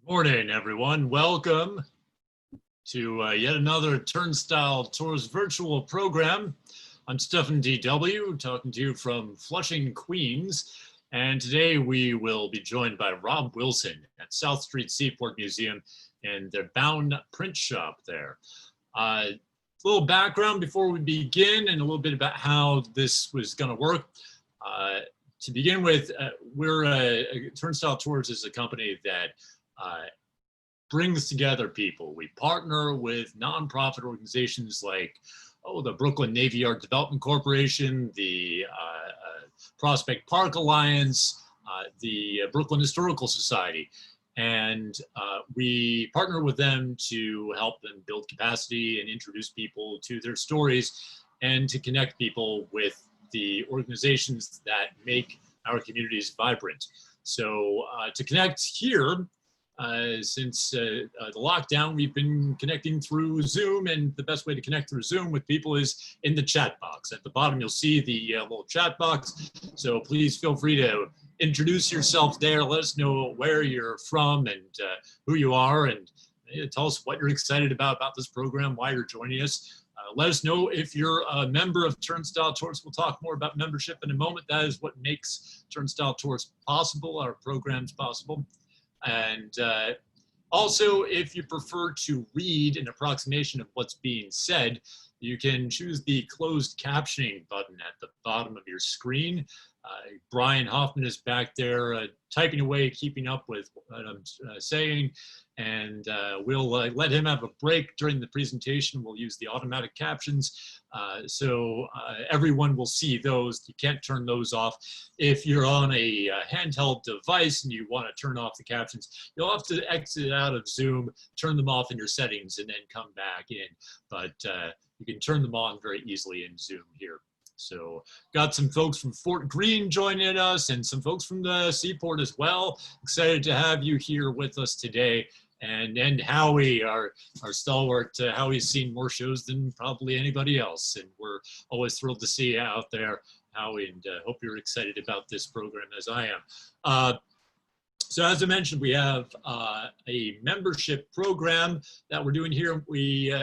Morning, everyone. Welcome to yet another Turnstile Tours virtual program. I'm Stefan DW, talking to you from Flushing, Queens. And today we will be joined by Rob Wilson at South Street Seaport Museum and their Bowne print shop there. A little background before we begin and a little bit about how this was going to work. To begin with, Turnstile Tours is a company that brings together people. We partner with nonprofit organizations like the Brooklyn Navy Yard Development Corporation, the Prospect Park Alliance, the Brooklyn Historical Society. And we partner with them to help them build capacity and introduce people to their stories and to connect people with the organizations that make our communities vibrant. So to connect here, since the lockdown, we've been connecting through Zoom, and the best way to connect through Zoom with people is in the chat box. At the bottom, you'll see the little chat box. So please feel free to introduce yourself there. Let us know where you're from and who you are, and tell us what you're excited about this program, why you're joining us. Let us know if you're a member of Turnstile Tours. We'll talk more about membership in a moment. That is what makes Turnstile Tours possible, our programs possible. And also, if you prefer to read an approximation of what's being said, you can choose the closed captioning button at the bottom of your screen. Brian Hoffman is back there typing away, keeping up with what I'm saying, and we'll let him have a break during the presentation. We'll use the automatic captions, so everyone will see those. You can't turn those off. If you're on a handheld device and you want to turn off the captions, you'll have to exit out of Zoom, turn them off in your settings, and then come back in. But you can turn them on very easily in Zoom here. So got some folks from Fort Greene joining us and some folks from the Seaport as well. Excited to have you here with us today. And Howie, our stalwart, Howie's seen more shows than probably anybody else. And we're always thrilled to see you out there, Howie, and hope you're excited about this program as I am. So as I mentioned, we have a membership program that we're doing here.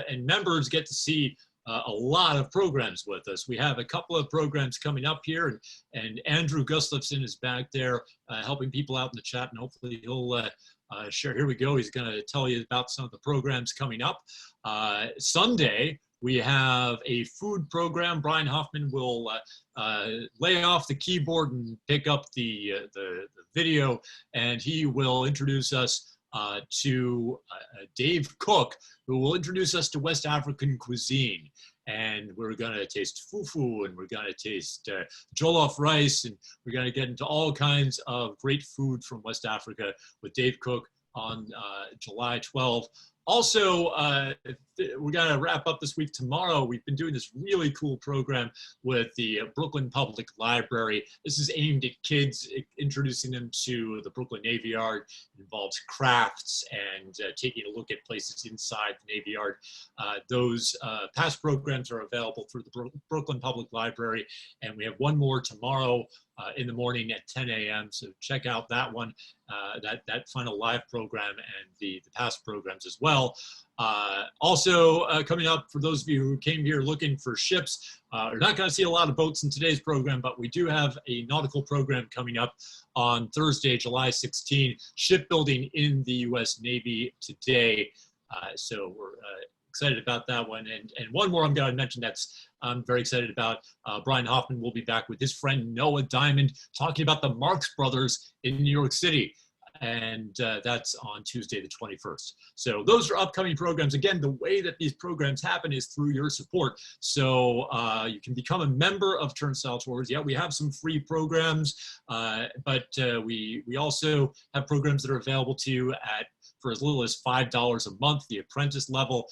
And members get to see a lot of programs with us. We have a couple of programs coming up here, and Andrew Gustafson is back there helping people out in the chat, and hopefully he'll share. Here we go. He's going to tell you about some of the programs coming up. Sunday, we have a food program. Brian Hoffman will lay off the keyboard and pick up the video, and he will introduce us to Dave Cook, who will introduce us to West African cuisine. And we're going to taste fufu, and we're going to taste jollof rice, and we're going to get into all kinds of great food from West Africa with Dave Cook on July 12th. Also, we're going to wrap up this week tomorrow. We've been doing this really cool program with the Brooklyn Public Library. This is aimed at kids, introducing them to the Brooklyn Navy Yard. It involves crafts and taking a look at places inside the Navy Yard. Those past programs are available through the Brooklyn Public Library, and we have one more tomorrow in the morning at 10 a.m. So check out that one, that final live program, and the past programs as well. Also coming up, for those of you who came here looking for ships, you're not going to see a lot of boats in today's program, but we do have a nautical program coming up on Thursday, July 16, shipbuilding in the U.S. Navy today. So we're excited about that one. And one more I'm going to mention that's I'm very excited about. Brian Hoffman will be back with his friend Noah Diamond talking about the Marx Brothers in New York City. And that's on Tuesday, the 21st. So those are upcoming programs. Again, the way that these programs happen is through your support. So you can become a member of Turnstile Tours. Yeah, we have some free programs, but we also have programs that are available to you for as little as $5 a month, the apprentice level,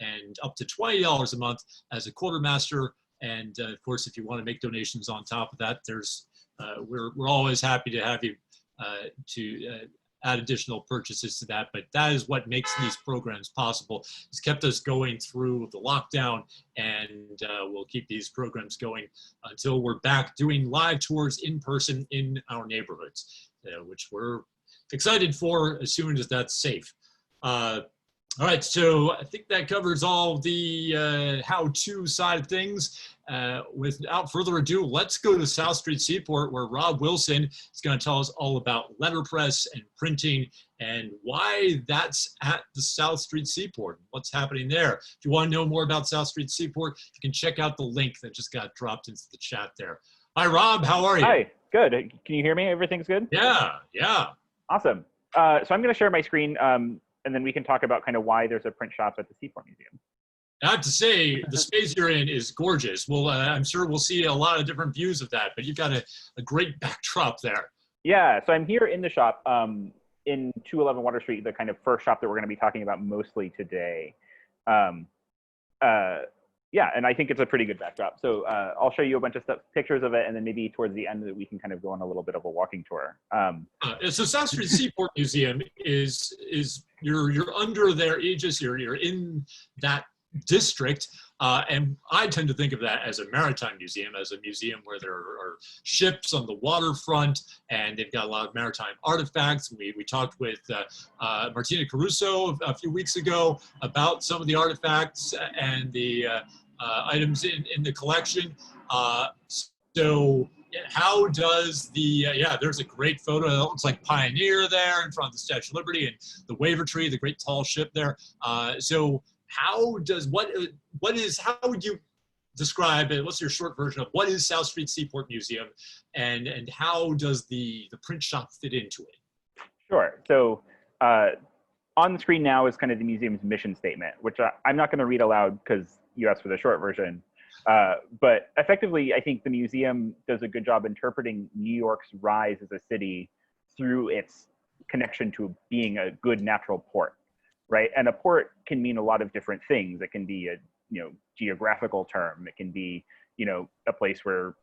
and up to $20 a month as a quartermaster. And of course, if you want to make donations on top of that, there's we're always happy to have you to add additional purchases to that. But that is what makes these programs possible. It's kept us going through the lockdown, and we'll keep these programs going until we're back doing live tours in person in our neighborhoods, which we're excited for as soon as that's safe. All right, so I think that covers all the how-to side of things. Without further ado, let's go to South Street Seaport, where Rob Wilson is going to tell us all about letterpress and printing and why that's at the South Street Seaport, what's happening there. If you want to know more about South Street Seaport, you can check out the link that just got dropped into the chat there. Hi, Rob. How are you? Hi. Good. Can you hear me? Everything's good? Yeah. Awesome. So I'm going to share my screen, and then we can talk about kind of why there's a print shop at the Seaport Museum. I have to say, the space you're in is gorgeous. Well, I'm sure we'll see a lot of different views of that, but you've got a great backdrop there. Yeah, so I'm here in the shop in 211 Water Street, the kind of first shop that we're going to be talking about mostly today. Yeah, and I think it's a pretty good backdrop. So I'll show you a bunch of pictures of it, and then maybe towards the end that we can kind of go on a little bit of a walking tour. So South Street Seaport Museum is you're under their aegis. You're in that district, and I tend to think of that as a maritime museum, as a museum where there are ships on the waterfront, and they've got a lot of maritime artifacts. We talked with Martina Caruso a few weeks ago about some of the artifacts and the items in the collection. So how does the, there's a great photo. It looks like Pioneer there in front of the Statue of Liberty, and the Waiver Tree, the great tall ship there. So how would you describe it? What's your short version of what is South Street Seaport Museum, and how does the print shop fit into it? Sure. So on the screen now is kind of the museum's mission statement, which I'm not going to read aloud because you asked for the short version. But effectively, I think the museum does a good job interpreting New York's rise as a city through its connection to being a good natural port, right? And a port can mean a lot of different things. It can be a geographical term. It can be a place where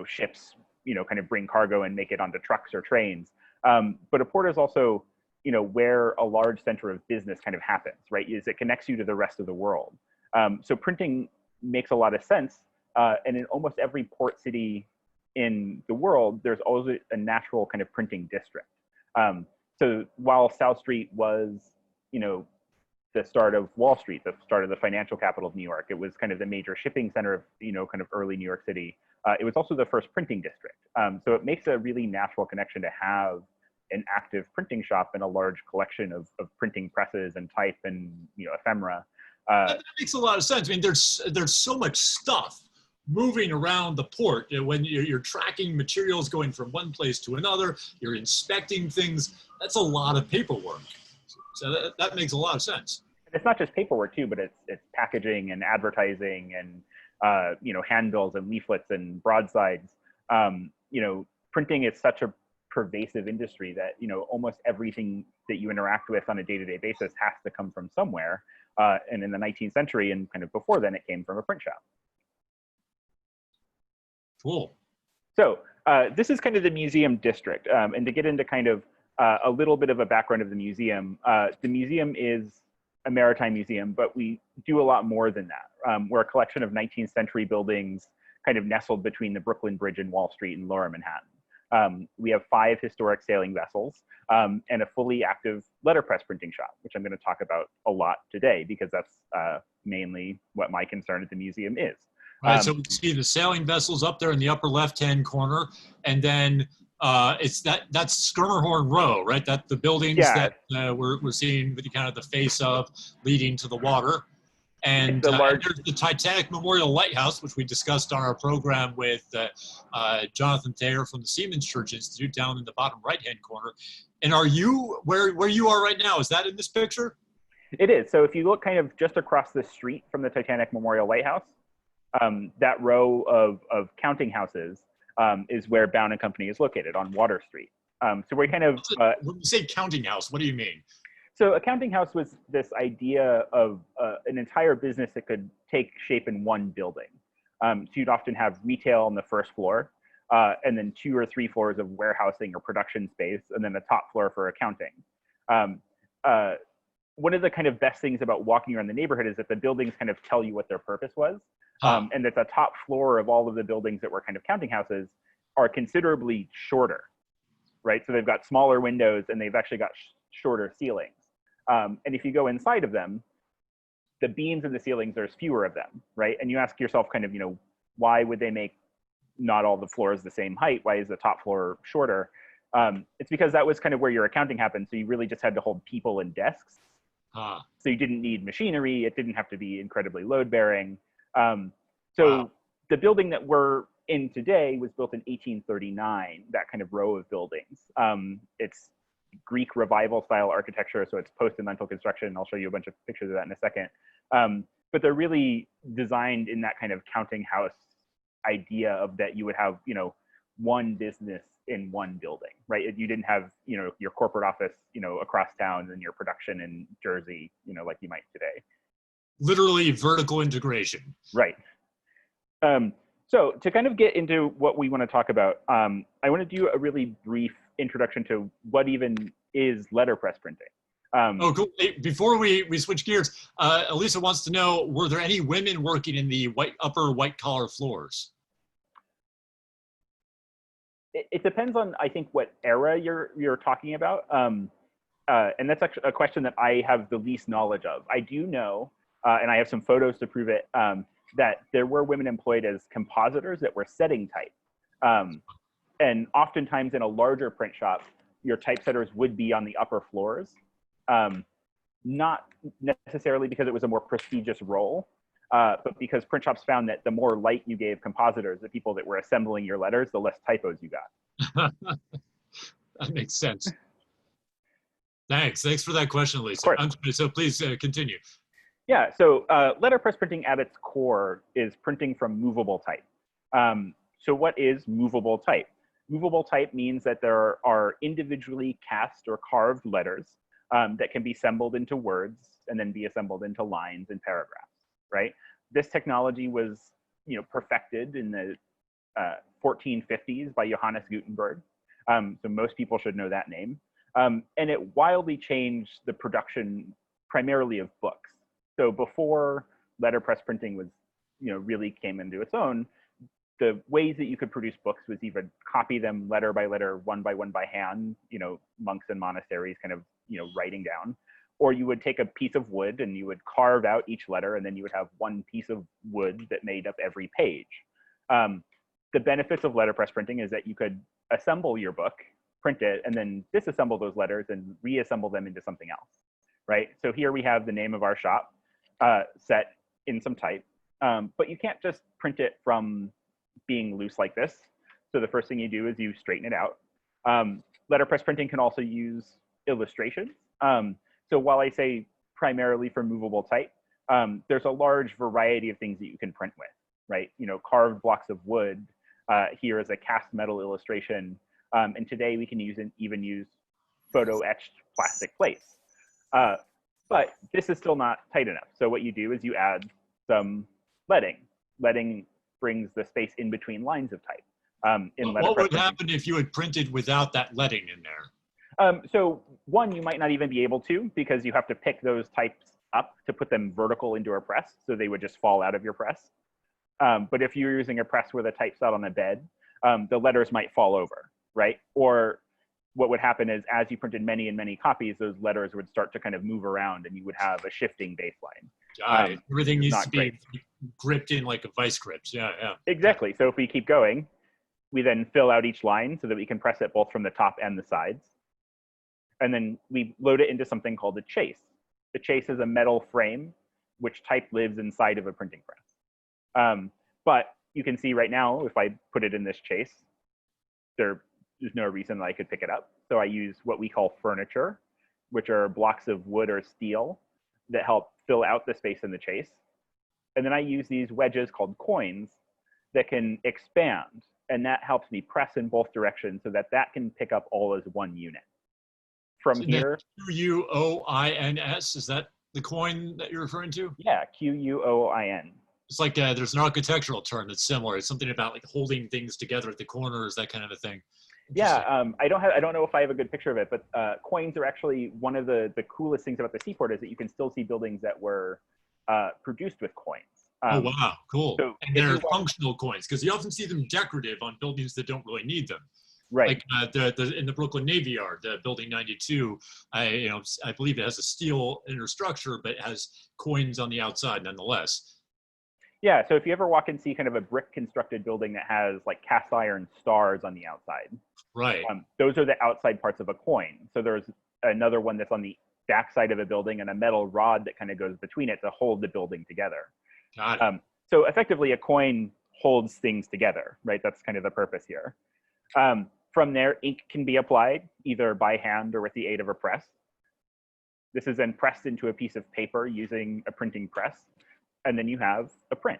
ships kind of bring cargo and make it onto trucks or trains. But a port is also where a large center of business kind of happens, right? Is it connects you to the rest of the world. So printing makes a lot of sense. And in almost every port city in the world, there's always a natural kind of printing district. So while South Street was, the start of Wall Street, the start of the financial capital of New York, it was kind of the major shipping center of, kind of early New York City. It was also the first printing district. So it makes a really natural connection to have an active printing shop and a large collection of printing presses and type and ephemera. That makes a lot of sense. I mean, there's so much stuff moving around the port. When you're tracking materials going from one place to another, you're inspecting things. That's a lot of paperwork. So that makes a lot of sense. It's not just paperwork too, but it's packaging and advertising and handbills and leaflets and broadsides. Printing is such a pervasive industry that almost everything that you interact with on a day-to-day basis has to come from somewhere. And in the 19th century and kind of before then, it came from a print shop. Cool. So this is kind of the museum district. And to get into kind of a little bit of a background of the museum is a maritime museum, but we do a lot more than that. We're a collection of 19th century buildings kind of nestled between the Brooklyn Bridge and Wall Street in Lower Manhattan. We have 5 historic sailing vessels and a fully active letterpress printing shop, which I'm going to talk about a lot today because that's mainly what my concern at the museum is. Right, so we see the sailing vessels up there in the upper left-hand corner, and then that's Skirmerhorn Row, right? That the buildings that we're seeing with the kind of the face of leading to the water. And there's the Titanic Memorial Lighthouse, which we discussed on our program with Jonathan Thayer from the Seamen's Church Institute down in the bottom right-hand corner. And are you, where you are right now, is that in this picture? It is. So if you look kind of just across the street from the Titanic Memorial Lighthouse, that row of counting houses is where Bowne & Company is located on Water Street. So we're kind of... when you say counting house, what do you mean? So a counting house was this idea of an entire business that could take shape in one building. So you'd often have retail on the first floor, and then 2 or 3 floors of warehousing or production space, and then the top floor for accounting. One of the kind of best things about walking around the neighborhood is that the buildings kind of tell you what their purpose was. And that the top floor of all of the buildings that were kind of counting houses are considerably shorter right? So they've got smaller windows and they've actually got shorter ceilings. And if you go inside of them, the beams in the ceilings, there's fewer of them, right? And you ask yourself kind of, why would they make not all the floors the same height? Why is the top floor shorter? It's because that was kind of where your accounting happened. So you really just had to hold people and desks. So you didn't need machinery. It didn't have to be incredibly load bearing. So the building that we're in today was built in 1839, that kind of row of buildings. It's Greek revival style architecture, so it's post-industrial construction. I'll show you a bunch of pictures of that in a second. But they're really designed in that kind of counting house idea of that you would have, one business in one building, right? You didn't have, your corporate office, across town and your production in Jersey, like you might today. Literally vertical integration. Right. So to kind of get into what we want to talk about, I want to do a really brief introduction to what even is letterpress printing. Cool. Hey, before we switch gears, Elisa wants to know, were there any women working in the upper white collar floors? It depends on, I think, what era you're talking about. And that's actually a question that I have the least knowledge of. I do know, and I have some photos to prove it, that there were women employed as compositors that were setting type. And oftentimes in a larger print shop, your typesetters would be on the upper floors. Not necessarily because it was a more prestigious role, but because print shops found that the more light you gave compositors, the people that were assembling your letters, the less typos you got. That makes sense. Thanks for that question, Lisa. So please continue. Yeah, so letterpress printing at its core is printing from movable type. So what is movable type? Movable type means that there are individually cast or carved letters that can be assembled into words and then be assembled into lines and paragraphs, right? This technology was, perfected in the 1450s by Johannes Gutenberg. So most people should know that name. And it wildly changed the production primarily of books. So before letterpress printing was, really came into its own, the ways that you could produce books was either copy them letter by letter, one by hand, monks and monasteries kind of, writing down, or you would take a piece of wood and you would carve out each letter, and then you would have one piece of wood that made up every page. The benefits of letterpress printing is that you could assemble your book, print it, and then disassemble those letters and reassemble them into something else, right? So here we have the name of our shop set in some type, but you can't just print it from being loose like this. So the first thing you do is you straighten it out. Letterpress printing can also use illustrations. So while I say primarily for movable type, there's a large variety of things that you can print with, right? Carved blocks of wood. Here is a cast metal illustration. And today we can even use photo etched plastic plates. But this is still not tight enough. So what you do is you add some leading. Leading brings the space in between lines of type. What would happen if you had printed without that leading in there? So one, you might not even be able to, because you have to pick those types up to put them vertical into a press, so they would just fall out of your press. But if you're using a press where the type's out on a bed, the letters might fall over, right? Or what would happen is, as you printed many and many copies, those letters would start to kind of move around and you would have a shifting baseline. Everything needs to be gripped in like a vice grip. Yeah. Exactly. So if we keep going, we then fill out each line so that we can press it both from the top and the sides. And then we load it into something called a chase. The chase is a metal frame, which type lives inside of a printing press. But you can see right now, if I put it in this chase, there's no reason that I could pick it up. So I use what we call furniture, which are blocks of wood or steel that help fill out the space in the chase. And then I use these wedges called coins that can expand. And that helps me press in both directions so that can pick up all as one unit. From here, Q-U-O-I-N-S, is that the coin that you're referring to? Yeah, Q-U-O-I-N. It's like there's an architectural term that's similar. It's something about like holding things together at the corners, that kind of a thing. Yeah, I don't know if I have a good picture of it, but coins are actually one of the coolest things about the seaport, is that you can still see buildings that were produced with coins. Oh, wow, cool. So and they're functional coins, because you often see them decorative on buildings that don't really need them. Right. Like in the Brooklyn Navy Yard, the Building 92, I believe it has a steel inner structure, but it has coins on the outside nonetheless. Yeah, so if you ever walk and see kind of a brick constructed building that has like cast iron stars on the outside, Right. those are the outside parts of a coin. So there's another one that's on the backside of a building and a metal rod that kind of goes between it to hold the building together. Got it. So effectively, a coin holds things together, right? That's kind of the purpose here. From there, ink can be applied either by hand or with the aid of a press. This is then pressed into a piece of paper using a printing press, and then you have a print.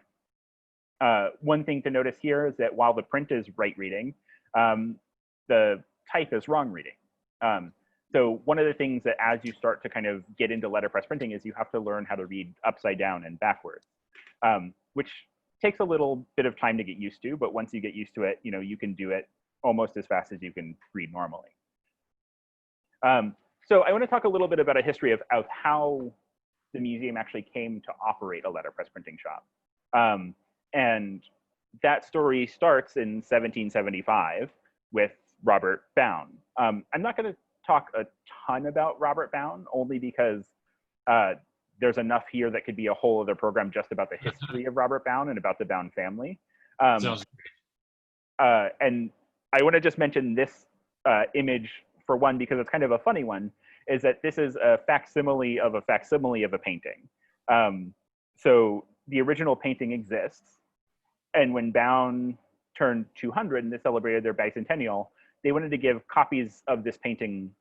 One thing to notice here is that while the print is right reading, the type is wrong reading. So one of the things that as you start to kind of get into letterpress printing is you have to learn how to read upside down and backwards, which takes a little bit of time to get used to, but once you get used to it, you can do it almost as fast as you can read normally. So I want to talk a little bit about a history of how the museum actually came to operate a letterpress printing shop. And that story starts in 1775 with Robert Bowne. I'm not going to talk a ton about Robert Bowne, only because there's enough here that could be a whole other program just about the history of Robert Bowne and about the Bowne family. Sounds And I want to just mention this image for one, because it's kind of a funny one, is that this is a facsimile of a painting. So the original painting exists. And when Bowne turned 200 and they celebrated their bicentennial, they wanted to give copies of this painting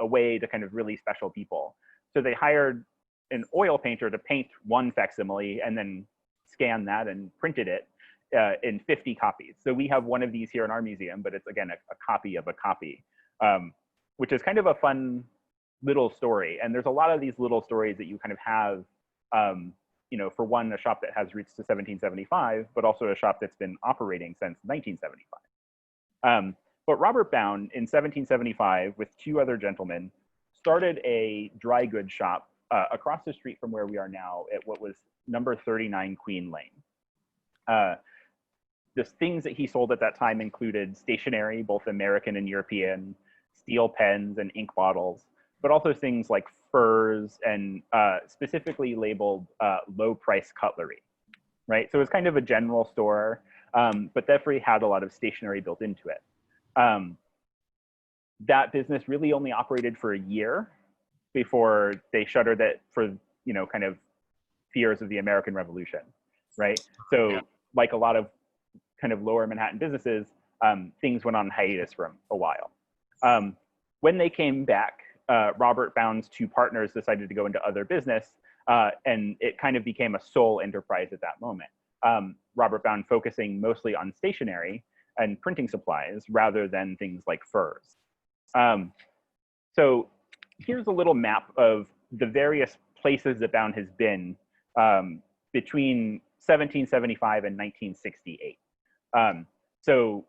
away to kind of really special people. So they hired an oil painter to paint one facsimile and then scan that and printed it in 50 copies. So we have one of these here in our museum, but it's again a copy of a copy, which is kind of a fun little story. And there's a lot of these little stories that you kind of have, for one, a shop that has roots to 1775, but also a shop that's been operating since 1975. But Robert Bowne in 1775 with two other gentlemen started a dry goods shop across the street from where we are now at what was number 39 Queen Lane. The things that he sold at that time included stationery, both American and European, steel pens and ink bottles, but also things like furs and specifically labeled low price cutlery, right? So it was kind of a general store, but definitely had a lot of stationery built into it. That business really only operated for a year before they shuttered it for, kind of fears of the American Revolution, right? So like a lot of kind of lower Manhattan businesses, things went on hiatus for a while. When they came back, Robert Bowne's two partners decided to go into other business, and it kind of became a sole enterprise at that moment. Robert Bowne focusing mostly on stationery and printing supplies rather than things like furs. So here's a little map of the various places that Bowne has been between 1775 and 1968. So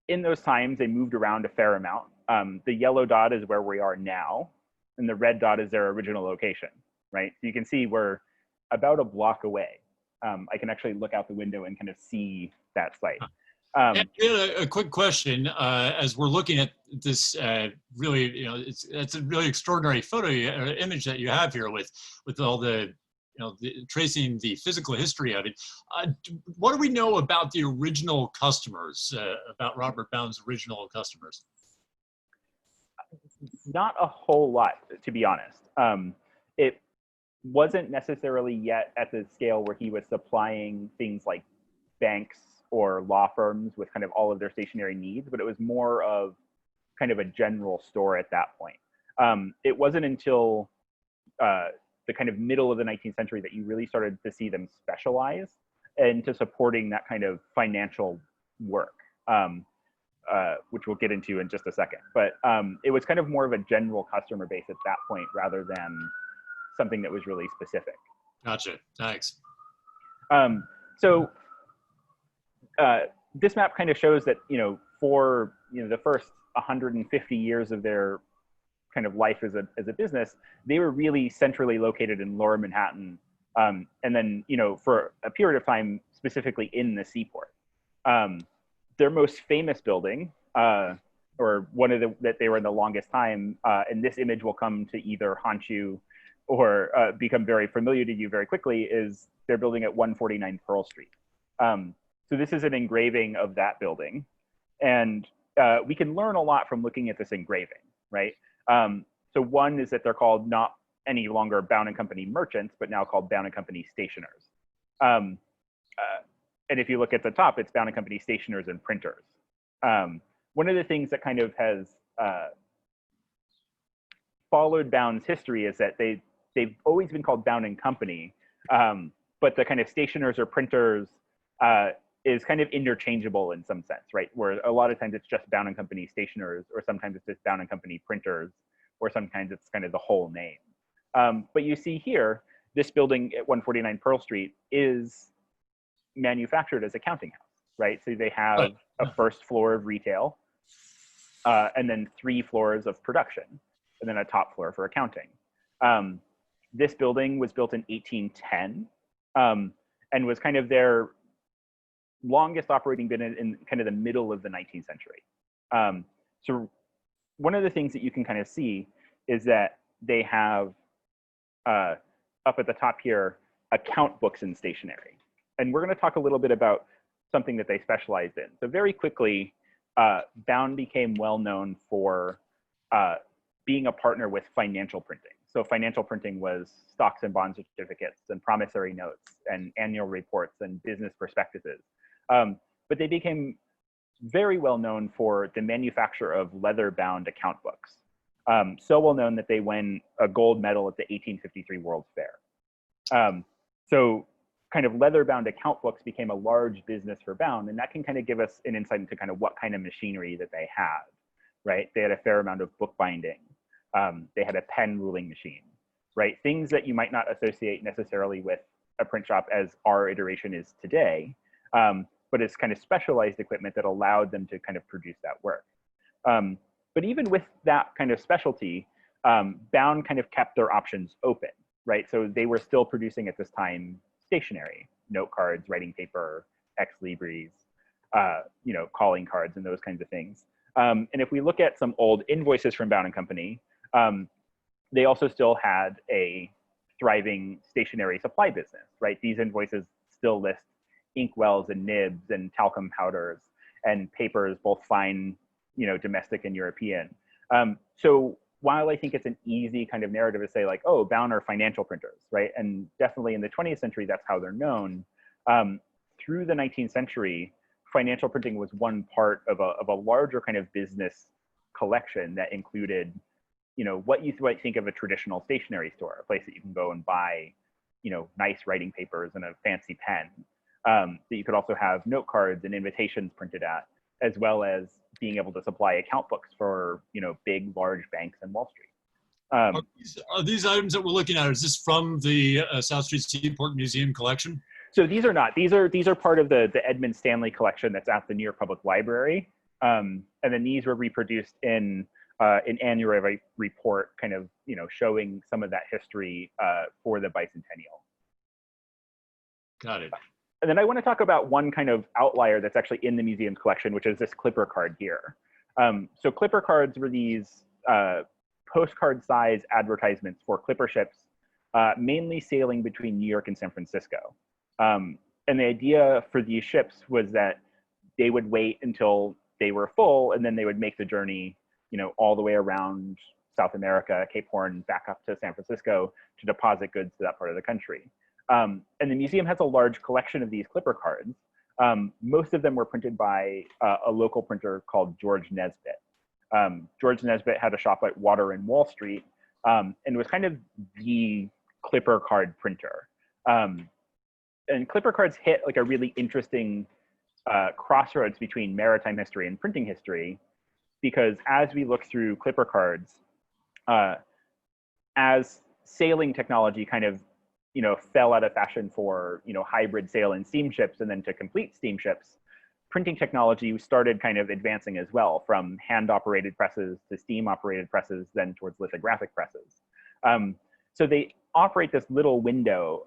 in those times, they moved around a fair amount. The yellow dot is where we are now, and the red dot is their original location, right? So you can see we're about a block away. I can actually look out the window and kind of see that site. A quick question, as we're looking at this, really, it's a really extraordinary photo or image that you have here with all the, tracing the physical history of it. What do we know about the original customers, about Robert Bowne's original customers? Not a whole lot, to be honest. It wasn't necessarily yet at the scale where he was supplying things like banks or law firms with kind of all of their stationery needs, but it was more of kind of a general store at that point. It wasn't until the kind of middle of the 19th century that you really started to see them specialize into supporting that kind of financial work, which we'll get into in just a second. But it was kind of more of a general customer base at that point rather than something that was really specific. Gotcha, thanks. So this map kind of shows that, for the first 150 years of their kind of life as a business, they were really centrally located in Lower Manhattan, and then for a period of time specifically in the Seaport. Their most famous building or one of that they were in the longest time. And this image will come to either haunt you or become very familiar to you very quickly, is they're building at 149 Pearl Street. So this is an engraving of that building. And we can learn a lot from looking at this engraving, right? So one is that they're called not any longer Bowne & Company merchants, but now called Bowne & Company stationers. And if you look at the top, it's Bowne & Company stationers and printers. One of the things that kind of has followed Bowne's history is that they've always been called Bowne & Company, but the kind of stationers or printers is kind of interchangeable in some sense, right? Where a lot of times it's just Bowne & Company stationers, or sometimes it's just Bowne & Company printers, or sometimes it's kind of the whole name. But you see here, this building at 149 Pearl Street is manufactured as a counting house, right? So they have a first floor of retail, and then 3 floors of production, and then a top floor for accounting. This building was built in 1810, and was kind of their longest operating been in kind of the middle of the 19th century. So one of the things that you can kind of see is that they have up at the top here, account books and stationery. And we're going to talk a little bit about something that they specialized in. So very quickly, Bowne became well known for being a partner with financial printing. So financial printing was stocks and bond certificates and promissory notes and annual reports and business prospectuses. But they became very well known for the manufacture of leather-bound account books. So well known that they won a gold medal at the 1853 World's Fair. So kind of leather-bound account books became a large business for Bowne, and that can kind of give us an insight into kind of what kind of machinery that they had, right? They had a fair amount of bookbinding. They had a pen ruling machine, right? Things that you might not associate necessarily with a print shop as our iteration is today, but it's kind of specialized equipment that allowed them to kind of produce that work. But even with that kind of specialty, Bowne kind of kept their options open, right? So they were still producing at this time stationery, note cards, writing paper, ex libris, calling cards, and those kinds of things. And if we look at some old invoices from Bowne & Company, they also still had a thriving stationery supply business, right? These invoices still list inkwells and nibs and talcum powders and papers, both fine, domestic and European. So while I think it's an easy kind of narrative to say like, oh, Bowne are financial printers, right? And definitely in the 20th century, that's how they're known. Through the 19th century, financial printing was one part of a larger kind of business collection that included, what you might think of a traditional stationery store, a place that you can go and buy, nice writing papers and a fancy pen. That you could also have note cards and invitations printed at, as well as being able to supply account books for, big, large banks in Wall Street. Are these items that we're looking at, is this from the South Street Seaport Museum collection? So these are not. These are part of the Edmund Stanley collection that's at the New York Public Library. And then these were reproduced in an annual report, kind of, showing some of that history for the bicentennial. Got it. And then I want to talk about one kind of outlier that's actually in the museum's collection, which is this clipper card here. So clipper cards were these postcard size advertisements for clipper ships, mainly sailing between New York and San Francisco. And the idea for these ships was that they would wait until they were full, and then they would make the journey, all the way around South America, Cape Horn, back up to San Francisco to deposit goods to that part of the country. And the museum has a large collection of these clipper cards. Most of them were printed by a local printer called George Nesbitt. George Nesbitt had a shop at Water and Wall Street, and was kind of the clipper card printer. And clipper cards hit like a really interesting crossroads between maritime history and printing history, because as we look through clipper cards, as sailing technology kind of fell out of fashion for hybrid sail and steamships, and then to complete steamships, printing technology started kind of advancing as well, from hand-operated presses to steam-operated presses, then towards lithographic presses. So they operate this little window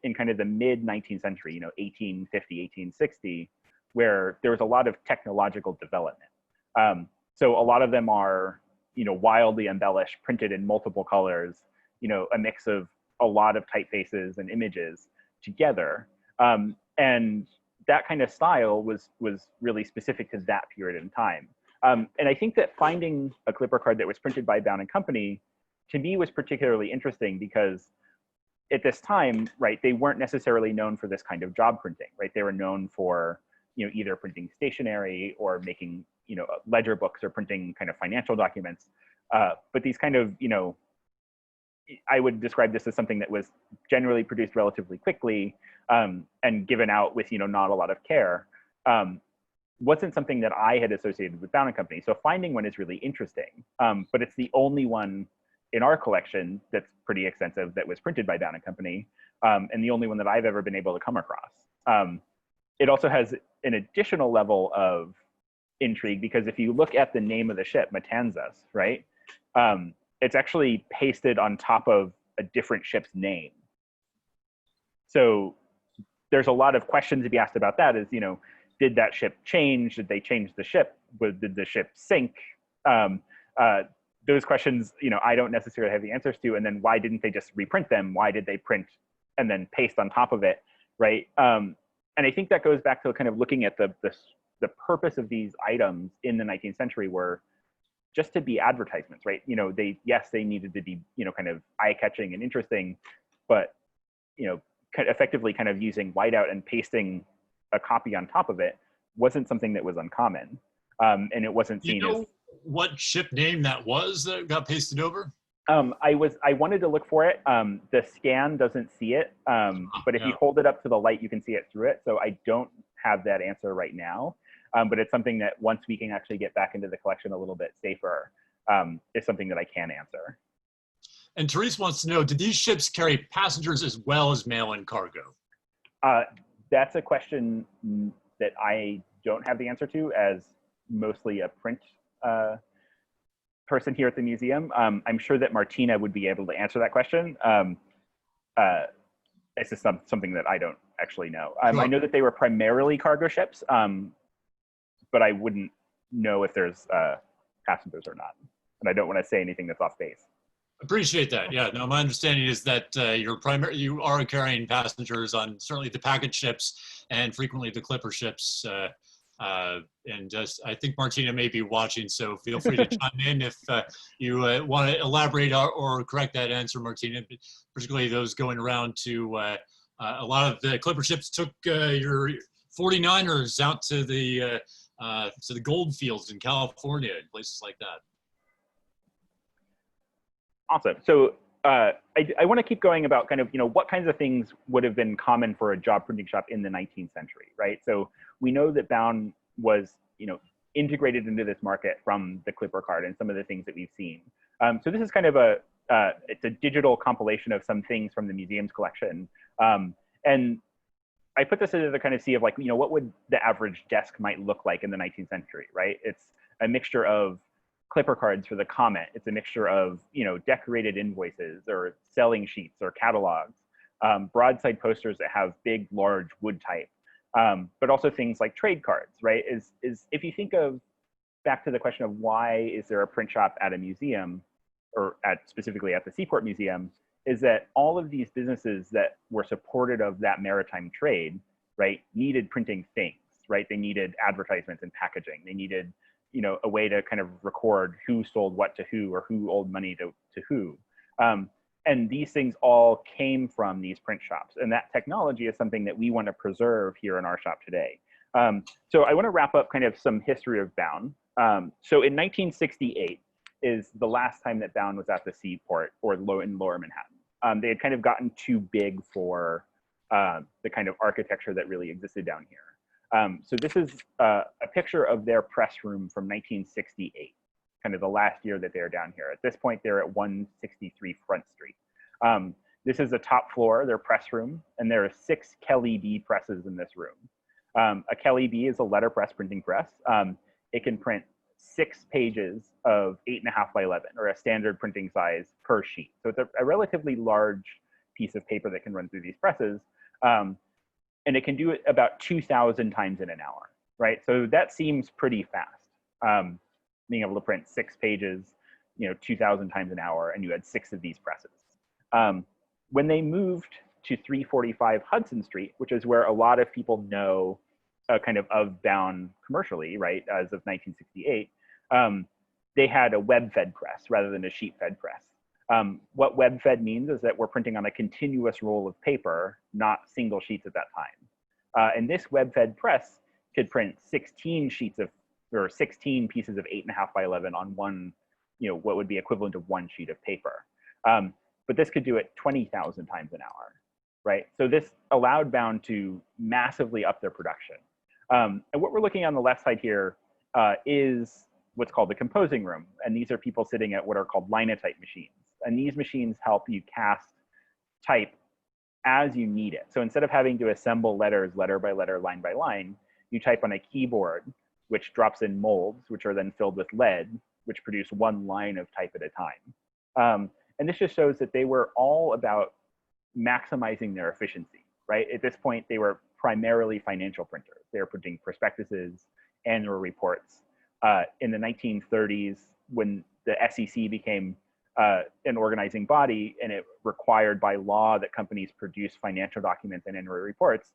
in kind of the mid-19th century, 1850, 1860, where there was a lot of technological development. So a lot of them are, wildly embellished, printed in multiple colors, a mix of a lot of typefaces and images together. And that kind of style was really specific to that period in time. And I think that finding a clipper card that was printed by Bowne & Company, to me, was particularly interesting because at this time, right, they weren't necessarily known for this kind of job printing, right? They were known for, either printing stationery or making, ledger books or printing kind of financial documents. But these kind of, I would describe this as something that was generally produced relatively quickly and given out with, not a lot of care. Wasn't something that I had associated with Bowne & Company. So finding one is really interesting, but it's the only one in our collection that's pretty extensive that was printed by Bowne & Company, and the only one that I've ever been able to come across. It also has an additional level of intrigue because if you look at the name of the ship, Matanzas, right? It's actually pasted on top of a different ship's name. So there's a lot of questions to be asked about that is, did that ship change? Did they change the ship? Did the ship sink? Those questions, I don't necessarily have the answers to. And then why didn't they just reprint them? Why did they print and then paste on top of it, right? And I think that goes back to kind of looking at the purpose of these items in the 19th century were just to be advertisements, right? They needed to be, kind of eye-catching and interesting, but, effectively kind of using whiteout and pasting a copy on top of it wasn't something that was uncommon. And it wasn't seen as... what ship name that was that got pasted over? I wanted to look for it. The scan doesn't see it, but if you hold it up to the light, you can see it through it. So I don't have that answer right now, but it's something that once we can actually get back into the collection a little bit safer, is something that I can answer. And Therese wants to know, did these ships carry passengers as well as mail and cargo? That's a question that I don't have the answer to, as mostly a print person here at the museum. I'm sure that Martina would be able to answer that question. It's just something that I don't actually know. Sure. I know that they were primarily cargo ships, but I wouldn't know if there's passengers or not. And I don't want to say anything that's off base. Appreciate that. Yeah, no, my understanding is that you are carrying passengers on certainly the packet ships and frequently the clipper ships. And just, I think Martina may be watching, so feel free to chime in if you want to elaborate or correct that answer, Martina. Particularly those going around to a lot of the clipper ships took your 49ers out to the gold fields in California and places like that. Awesome. So I want to keep going about kind of, what kinds of things would have been common for a job printing shop in the 19th century, right? So we know that Bowne was, integrated into this market from the clipper card and some of the things that we've seen. So this is kind of it's a digital compilation of some things from the museum's collection. And I put this into the kind of see of like, what would the average desk might look like in the 19th century, right? It's a mixture of clipper cards for the comment. It's a mixture of, decorated invoices or selling sheets or catalogs, broadside posters that have big, large wood type, but also things like trade cards, right? Is if you think of back to the question of why is there a print shop at a museum or specifically at the Seaport Museum, is that all of these businesses that were supported of that maritime trade, right, needed printing things, right? They needed advertisements and packaging. They needed a way to kind of record who sold what to who or who owed money to who. And these things all came from these print shops. And that technology is something that we want to preserve here in our shop today. So I want to wrap up kind of some history of Bowne. So in 1968 is the last time that Bowne was at the Seaport or in Lower Manhattan. They had kind of gotten too big for the kind of architecture that really existed down here. So this is a picture of their press room from 1968, kind of the last year that they're down here. At this point, they're at 163 Front Street. This is the top floor, their press room, and there are 6 Kelly B presses in this room. A Kelly B is a letterpress printing press. It can print 6 pages of 8.5 by 11, or a standard printing size per sheet. So it's a relatively large piece of paper that can run through these presses. And it can do it about 2,000 times in an hour, right? So that seems pretty fast. being able to print 6 pages, 2,000 times an hour, and you had 6 of these presses. When they moved to 345 Hudson Street, which is where a lot of people know kind of Bowne commercially, right, as of 1968, they had a web-fed press rather than a sheet-fed press. What web-fed means is that we're printing on a continuous roll of paper, not single sheets at that time. And this web-fed press could print 16 sheets of, or 16 pieces of 8.5 by 11 on one, what would be equivalent to 1 sheet of paper. But this could do it 20,000 times an hour, right? So this allowed Bowne to massively up their production. And what we're looking at on the left side here is what's called the composing room. And these are people sitting at what are called linotype machines. And these machines help you cast type as you need it. So instead of having to assemble letters letter by letter, line by line, you type on a keyboard, which drops in molds, which are then filled with lead, which produce 1 line of type at a time. And this just shows that they were all about maximizing their efficiency, right? At this point, they were primarily financial printers. They were printing prospectuses, annual reports. In the 1930s, when the SEC became an organizing body and it required by law that companies produce financial documents and annual reports,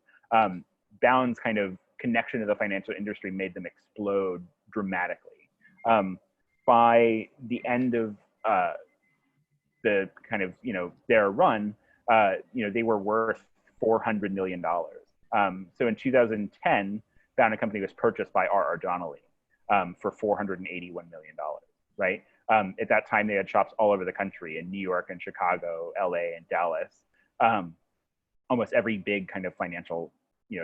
Bowne's kind of connection to the financial industry made them explode dramatically. By the end of the kind of, their run, they were worth $400 million. So in 2010, Bowne Company was purchased by R.R. Donnelley for $481 million, right? At that time, they had shops all over the country in New York and Chicago, LA and Dallas, almost every big kind of financial,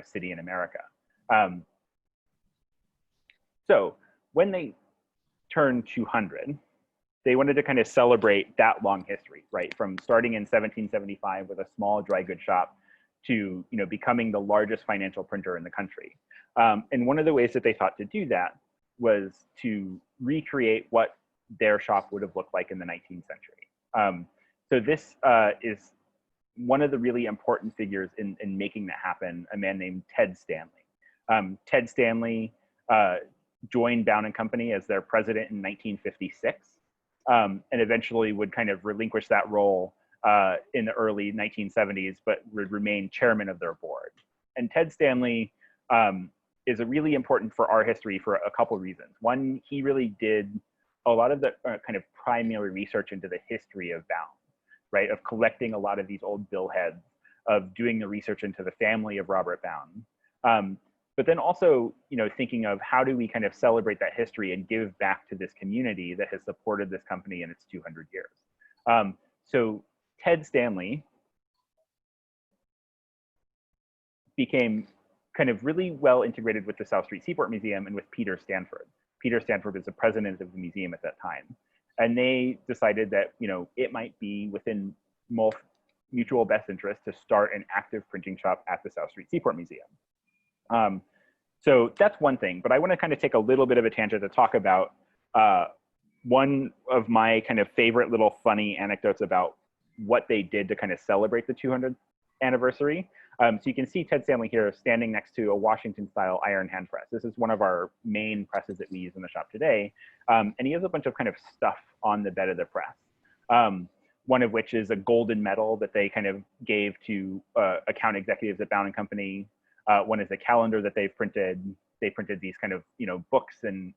city in America. So when they turned 200, they wanted to kind of celebrate that long history, right? From starting in 1775 with a small dry goods shop to, becoming the largest financial printer in the country. And one of the ways that they thought to do that was to recreate what their shop would have looked like in the 19th century. So this is one of the really important figures in making that happen, a man named Ted Stanley. Ted Stanley joined Bowne Company as their president in 1956, and eventually would kind of relinquish that role in the early 1970s, but would remain chairman of their board. And Ted Stanley is a really important for our history for a couple of reasons. One, he really did a lot of the kind of primary research into the history of Bowne, right? Of collecting a lot of these old billheads, of doing the research into the family of Robert Bowne. But then also, thinking of how do we kind of celebrate that history and give back to this community that has supported this company in its 200 years. So Ted Stanley became kind of really well integrated with the South Street Seaport Museum and with Peter Stanford. Peter Stanford was the president of the museum at that time. And they decided that, it might be within mutual best interest to start an active printing shop at the South Street Seaport Museum. So that's one thing, but I want to kind of take a little bit of a tangent to talk about one of my kind of favorite little funny anecdotes about what they did to kind of celebrate the 200th anniversary. So you can see Ted Stanley here standing next to a Washington-style iron hand press. This is one of our main presses that we use in the shop today. And he has a bunch of kind of stuff on the bed of the press. One of which is a golden medal that they kind of gave to account executives at Bowne Company. One is a calendar that they've printed. They printed these kind of, books and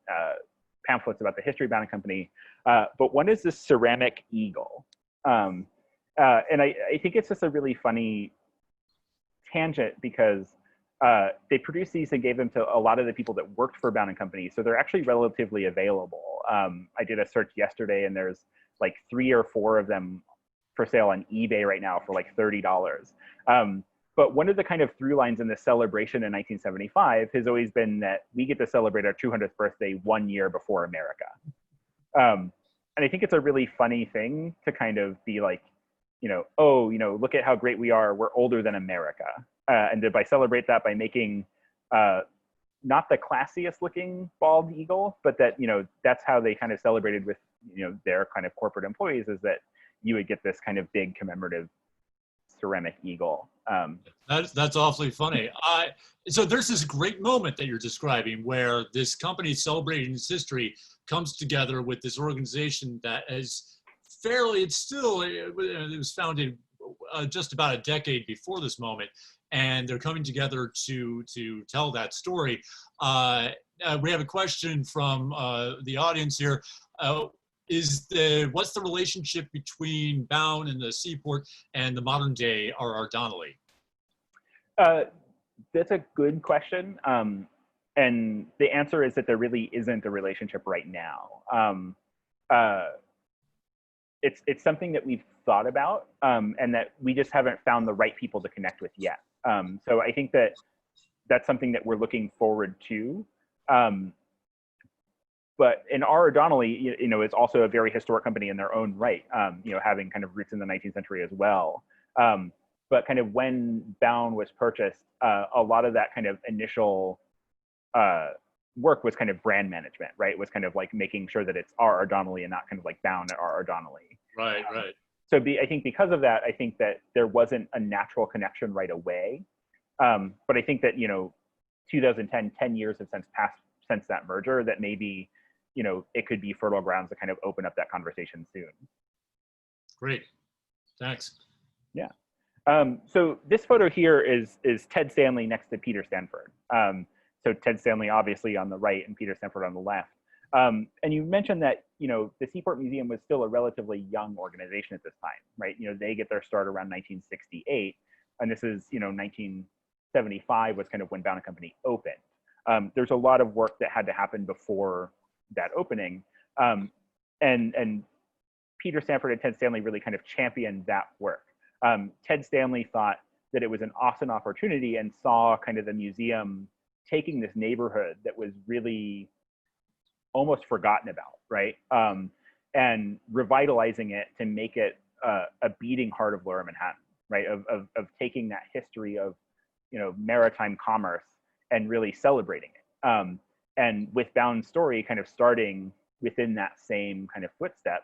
pamphlets about the history of Bowne Company. But one is this ceramic eagle. And I think it's just a really funny tangent because they produced these and gave them to a lot of the people that worked for Bowne Company. So they're actually relatively available. I did a search yesterday and there's like 3 or 4 of them for sale on eBay right now for like $30. But one of the kind of through lines in this celebration in 1975 has always been that we get to celebrate our 200th birthday 1 year before America. And I think it's a really funny thing to kind of be like, look at how great we are. We're older than America. And by celebrate that by making not the classiest looking bald eagle, but that, that's how they kind of celebrated with, their kind of corporate employees, is that you would get this kind of big commemorative ceramic eagle. That's awfully funny. So there's this great moment that you're describing where this company celebrating its history comes together with this organization that is fairly, it was founded just about a decade before this moment, and they're coming together to tell that story. We have a question from the audience here. What's the relationship between Bowne and the Seaport and the modern day R.R. Donnelley? That's a good question. And the answer is that there really isn't a relationship right now. It's something that we've thought about and that we just haven't found the right people to connect with yet. So I think that that's something that we're looking forward to. But in R.R. Donnelley, is also a very historic company in their own right, having kind of roots in the 19th century as well. But kind of when Bowne was purchased, a lot of that kind of initial work was kind of brand management, right? It was kind of like making sure that it's R.R. Donnelley and not kind of like Bowne at R.R. Donnelley. Right. So I think because of that, I think that there wasn't a natural connection right away. But I think that, 2010, 10 years have since passed since that merger, that maybe, it could be fertile grounds to kind of open up that conversation soon. Great, thanks. Yeah. So this photo here is Ted Stanley next to Peter Stanford. So Ted Stanley obviously on the right and Peter Stanford on the left. And you mentioned that, the Seaport Museum was still a relatively young organization at this time, right? They get their start around 1968, and this is, 1975 was kind of when Bowne Company opened. There's a lot of work that had to happen before that opening. And Peter Stanford and Ted Stanley really kind of championed that work. Ted Stanley thought that it was an awesome opportunity and saw kind of the museum taking this neighborhood that was really almost forgotten about, right? And revitalizing it to make it a beating heart of Lower Manhattan, right? Of taking that history of, maritime commerce and really celebrating it. And with Bowne's story kind of starting within that same kind of footstep,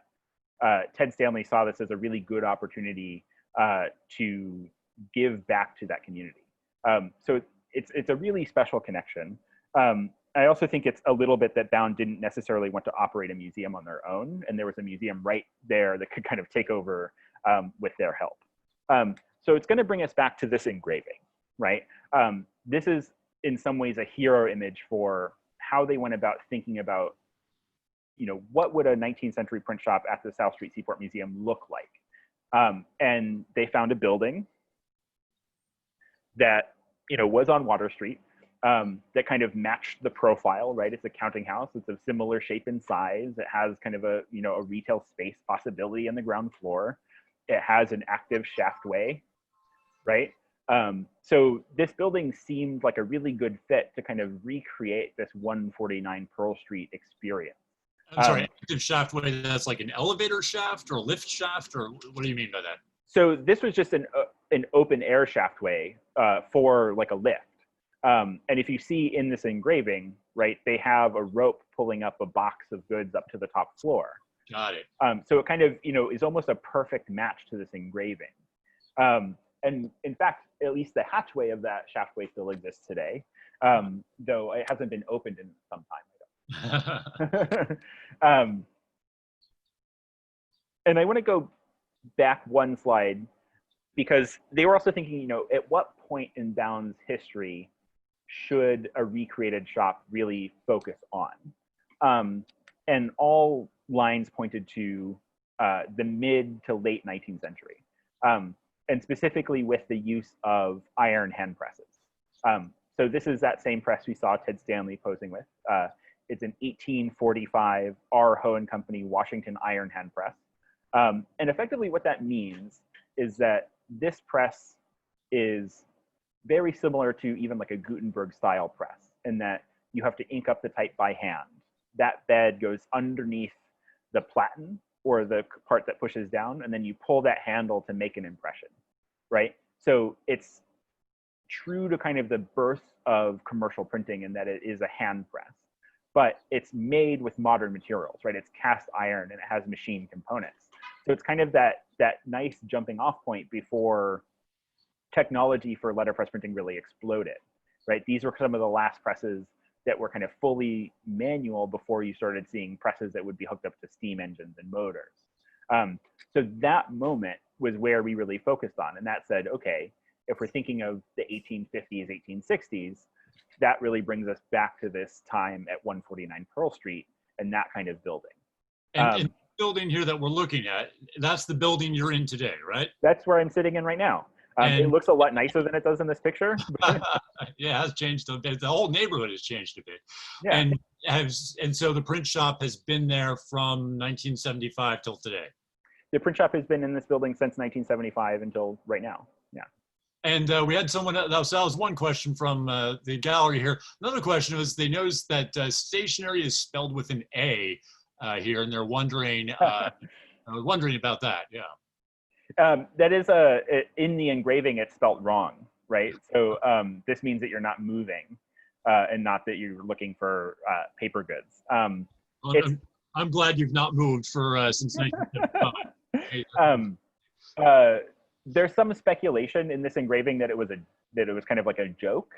Ted Stanley saw this as a really good opportunity to give back to that community. So it's a really special connection. I also think it's a little bit that Bowne didn't necessarily want to operate a museum on their own, and there was a museum right there that could kind of take over with their help. So it's going to bring us back to this engraving, right? This is in some ways a hero image for how they went about thinking about, what would a 19th century print shop at the South Street Seaport Museum look like? And they found a building that, was on Water Street, that kind of matched the profile, right? It's a counting house. It's of similar shape and size. It has kind of a, a retail space possibility on the ground floor. It has an active shaftway, right? So this building seemed like a really good fit to kind of recreate this 149 Pearl Street experience. I'm sorry, active shaftway, that's like an elevator shaft or a lift shaft, or what do you mean by that? So this was just an open air shaftway for like a lift. And if you see in this engraving, right, they have a rope pulling up a box of goods up to the top floor. Got it. So it kind of, is almost a perfect match to this engraving. And in fact, at least the hatchway of that shaftway still exists today, though it hasn't been opened in some time. And I want to go back one slide because they were also thinking, at what point in Bowne's history should a recreated shop really focus on? And all lines pointed to the mid to late 19th century, and specifically with the use of iron hand presses. So this is that same press we saw Ted Stanley posing with. It's an 1845 R. Hoe and Company Washington iron hand press. And effectively what that means is that this press is very similar to even like a Gutenberg style press in that you have to ink up the type by hand. That bed goes underneath the platen or the part that pushes down, and then you pull that handle to make an impression, right? So it's true to kind of the birth of commercial printing in that it is a hand press, but it's made with modern materials, right? It's cast iron and it has machine components. So it's kind of that nice jumping off point before technology for letterpress printing really exploded, right? These were some of the last presses that were kind of fully manual before you started seeing presses that would be hooked up to steam engines and motors. So that moment was where we really focused on. And that said, okay, if we're thinking of the 1850s, 1860s, that really brings us back to this time at 149 Pearl Street and that kind of building. And the building here that we're looking at, that's the building you're in today, right? That's where I'm sitting in right now. It looks a lot nicer than it does in this picture. Yeah, it has changed a bit. The whole neighborhood has changed a bit. Yeah. And so the print shop has been there from 1975 till today. The print shop has been in this building since 1975 until right now. Yeah. And we had someone else. That was one question from the gallery here. Another question was they noticed that stationery is spelled with an A here, and they're wondering about that. Yeah. That is in the engraving, it's spelt wrong, right? So this means that you're not moving and not that you're looking for paper goods. I'm glad you've not moved for since 1975. There's some speculation in this engraving that it was kind of like a joke.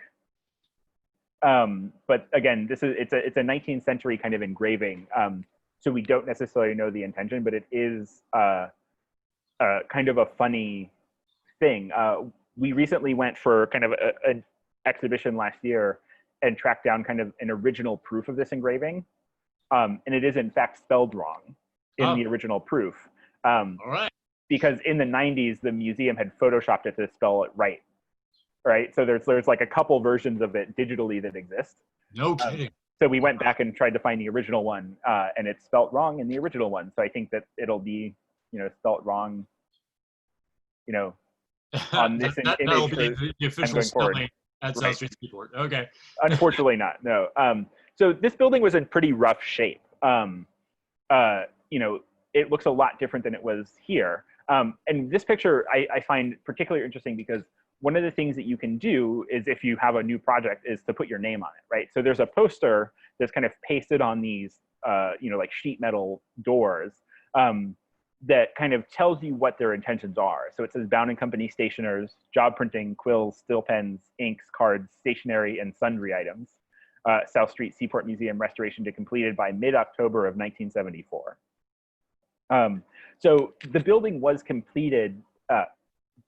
But again, it's a 19th century kind of engraving. So we don't necessarily know the intention, but it is kind of a funny thing. We recently went for kind of an exhibition last year and tracked down kind of an original proof of this engraving. And it is in fact spelled wrong in the original proof. All right. Because in the 90s, the museum had photoshopped it to spell it right. Right. So there's like a couple versions of it digitally that exist. No kidding. So we went back and tried to find the original one, and it's spelt wrong in the original one. So I think that it'll be, spelt wrong, on this image. That'll be the official spelling at South Street Seaport. Okay. Unfortunately not, no. So this building was in pretty rough shape. It looks a lot different than it was here. And this picture I find particularly interesting because one of the things that you can do is if you have a new project is to put your name on it, right? So there's a poster that's kind of pasted on these, like sheet metal doors that kind of tells you what their intentions are. So it says Bowne Company stationers, job printing, quills, steel pens, inks, cards, stationery, and sundry items. South Street Seaport Museum restoration to completed by mid-October of 1974. So the building was completed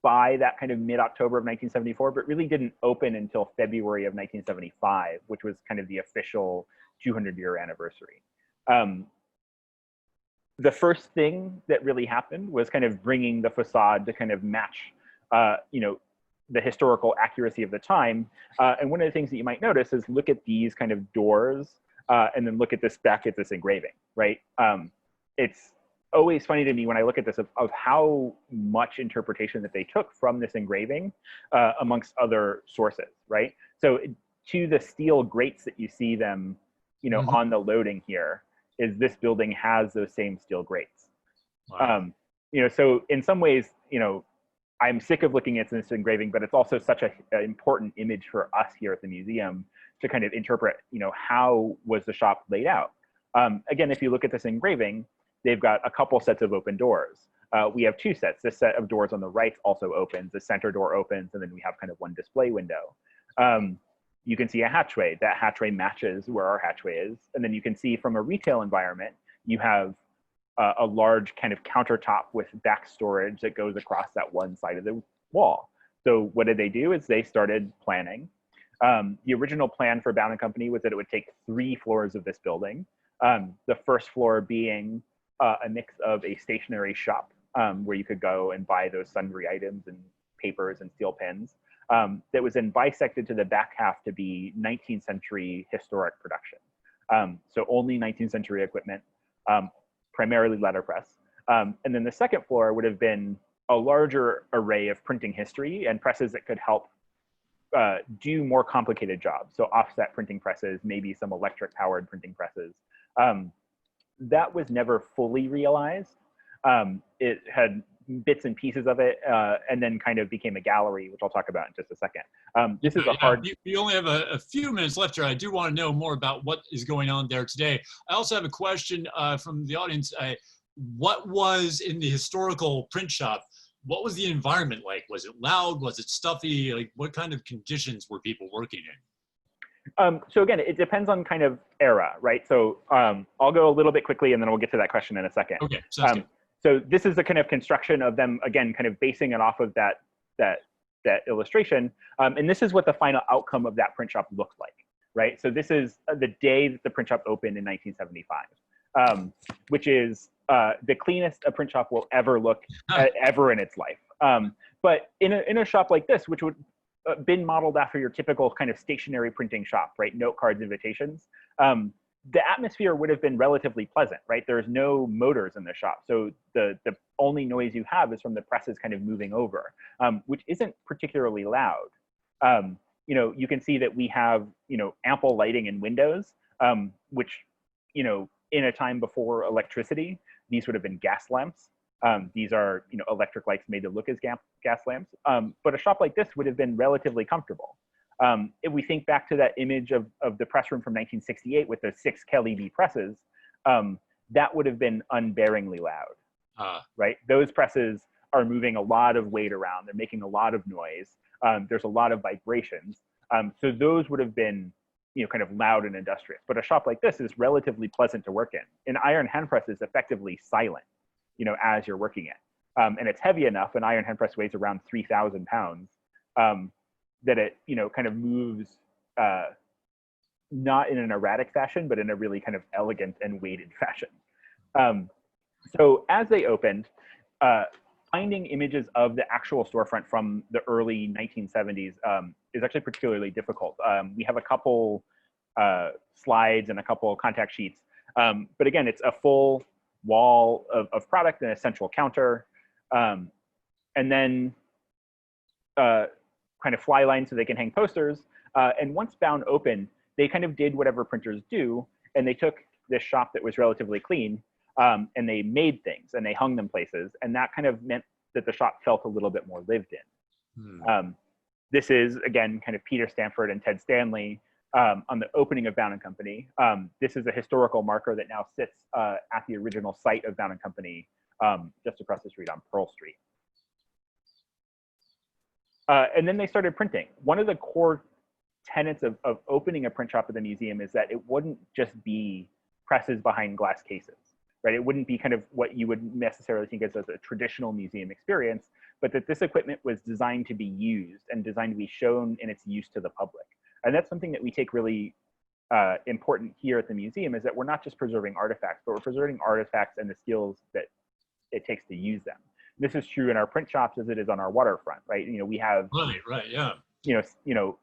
by that kind of mid-October of 1974, but really didn't open until February of 1975, which was kind of the official 200-year anniversary. The first thing that really happened was kind of bringing the facade to kind of match, the historical accuracy of the time. And one of the things that you might notice is look at these kind of doors and then look at this back at this engraving, right? It's always funny to me when I look at this of how much interpretation that they took from this engraving amongst other sources, right? So to the steel grates that you see them, on the loading here, is this building has those same steel grates. Wow. So in some ways, I'm sick of looking at this engraving, but it's also such an important image for us here at the museum to kind of interpret, how was the shop laid out? Again, if you look at this engraving, they've got a couple sets of open doors. We have two sets. This set of doors on the right also opens. The center door opens, and then we have kind of one display window. You can see a hatchway. That hatchway matches where our hatchway is. And then you can see from a retail environment, you have a large kind of countertop with back storage that goes across that one side of the wall. So what did they do is they started planning. The original plan for Bowne Company was that it would take 3 floors of this building. The first floor being a mix of a stationery shop where you could go and buy those sundry items and papers and steel pens. That was then bisected to the back half to be 19th century historic production. So only 19th century equipment, primarily letterpress. And then the second floor would have been a larger array of printing history and presses that could help do more complicated jobs. So offset printing presses, maybe some electric powered printing presses. That was never fully realized. It had bits and pieces of it, and then kind of became a gallery, which I'll talk about in just a second. This is a hard... We only have a few minutes left here. I do want to know more about what is going on there today. I also have a question from the audience. What was in the historical print shop what was the environment like? Was it loud? Was it stuffy? Like, what kind of conditions were people working in? So again, it depends on kind of era, right? So I'll go a little bit quickly and then we'll get to that question in a second. Okay, sounds good. So this is the kind of construction of them, again, kind of basing it off of that illustration. And this is what the final outcome of that print shop looked like, right? So this is the day that the print shop opened in 1975, which is the cleanest a print shop will ever look ever in its life. But in a shop like this, which would been modeled after your typical kind of stationery printing shop, right? Note cards, invitations. The atmosphere would have been relatively pleasant, right? There's no motors in the shop. So the only noise you have is from the presses kind of moving over, which isn't particularly loud. You can see that we have, ample lighting and windows, which, in a time before electricity, these would have been gas lamps. These are, electric lights made to look as gas lamps. But a shop like this would have been relatively comfortable. If we think back to that image of the press room from 1968 with the 6 Kelly presses, that would have been unbearingly loud, right? Those presses are moving a lot of weight around. They're making a lot of noise. There's a lot of vibrations. So those would have been, kind of loud and industrious. But a shop like this is relatively pleasant to work in. An iron hand press is effectively silent, as you're working it. And it's heavy enough, an iron hand press weighs around 3,000 pounds, that it, kind of moves not in an erratic fashion, but in a really kind of elegant and weighted fashion. So as they opened, finding images of the actual storefront from the early 1970s is actually particularly difficult. We have a couple slides and a couple contact sheets, but again, it's a full wall of product and a central counter, and then kind of fly lines so they can hang posters. And once Bowne opened, they kind of did whatever printers do, and they took this shop that was relatively clean, and they made things and they hung them places, and that kind of meant that the shop felt a little bit more lived in. This is, again, kind of Peter Stanford and Ted Stanley on the opening of Bowne & Company. This is a historical marker that now sits at the original site of Bowne & Company, just across the street on Pearl Street. And then they started printing. One of the core tenets of opening a print shop at the museum is that it wouldn't just be presses behind glass cases, right? It wouldn't be kind of what you would necessarily think as a traditional museum experience, but that this equipment was designed to be used and designed to be shown in its use to the public. And that's something that we take really important here at the museum, is that we're not just preserving artifacts, but we're preserving artifacts and the skills that it takes to use them. This is true in our print shops as it is on our waterfront, right? We have yeah.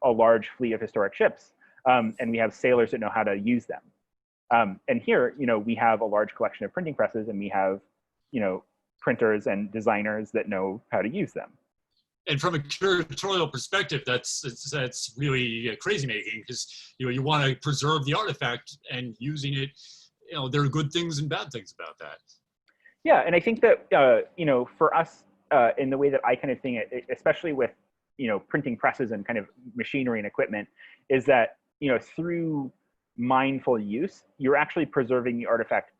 A large fleet of historic ships, and we have sailors that know how to use them. And here, we have a large collection of printing presses, and we have, printers and designers that know how to use them. And from a curatorial perspective, that's really crazy making, because you want to preserve the artifact, and using it, there are good things and bad things about that. Yeah, and I think that for us, in the way that I kind of think it, especially with printing presses and kind of machinery and equipment, is that through mindful use, you're actually preserving the artifact.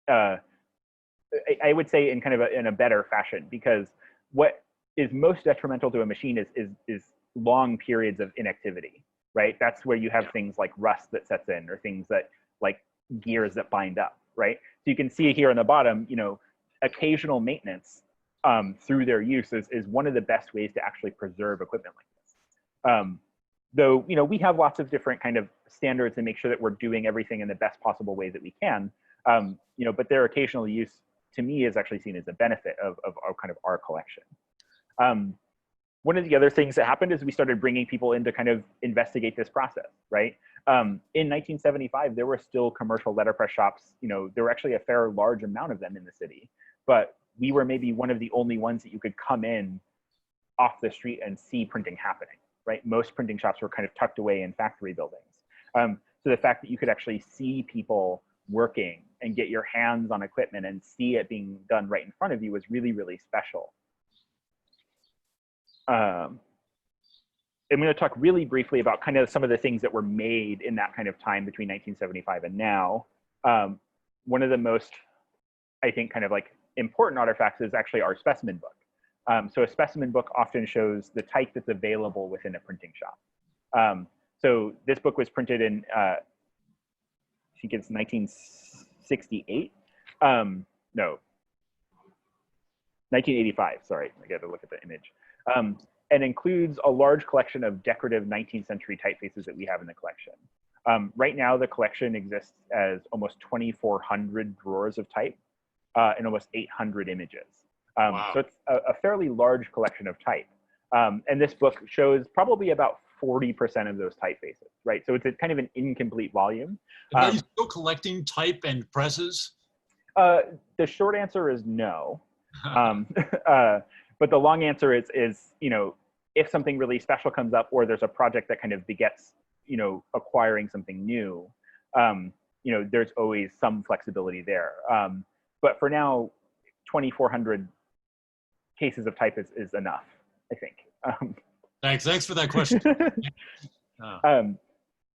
I would say in kind of in a better fashion, because what is most detrimental to a machine is long periods of inactivity, right? That's where you have things like rust that sets in, or things that like gears that bind up, right? So you can see here on the bottom, occasional maintenance through their use is one of the best ways to actually preserve equipment like this. Though, we have lots of different kind of standards to make sure that we're doing everything in the best possible way that we can, but their occasional use, to me, is actually seen as a benefit of our collection. One of the other things that happened is we started bringing people in to kind of investigate this process, right? In 1975, there were still commercial letterpress shops. There were actually a fair large amount of them in the city, but we were maybe one of the only ones that you could come in off the street and see printing happening, right? Most printing shops were kind of tucked away in factory buildings. So the fact that you could actually see people working and get your hands on equipment and see it being done right in front of you was really, really special. I'm going to talk really briefly about kind of some of the things that were made in that kind of time between 1975 and now. One of the most, I think, kind of like important artifacts is actually our specimen book. So a specimen book often shows the type that's available within a printing shop. So this book was printed in, I think it's 1968. No, 1985, sorry, I got to look at the image. And includes a large collection of decorative 19th century typefaces that we have in the collection. Right now, the collection exists as almost 2,400 drawers of type and almost 800 images. Wow. So it's a fairly large collection of type. And this book shows probably about 40% of those typefaces, right? So it's a kind of an incomplete volume. Are you still collecting type and presses? The short answer is no. But the long answer is, you know, if something really special comes up or there's a project that kind of begets, you know, acquiring something new, you know, there's always some flexibility there. But for now, 2,400 cases of type is enough, I think. Thanks for that question.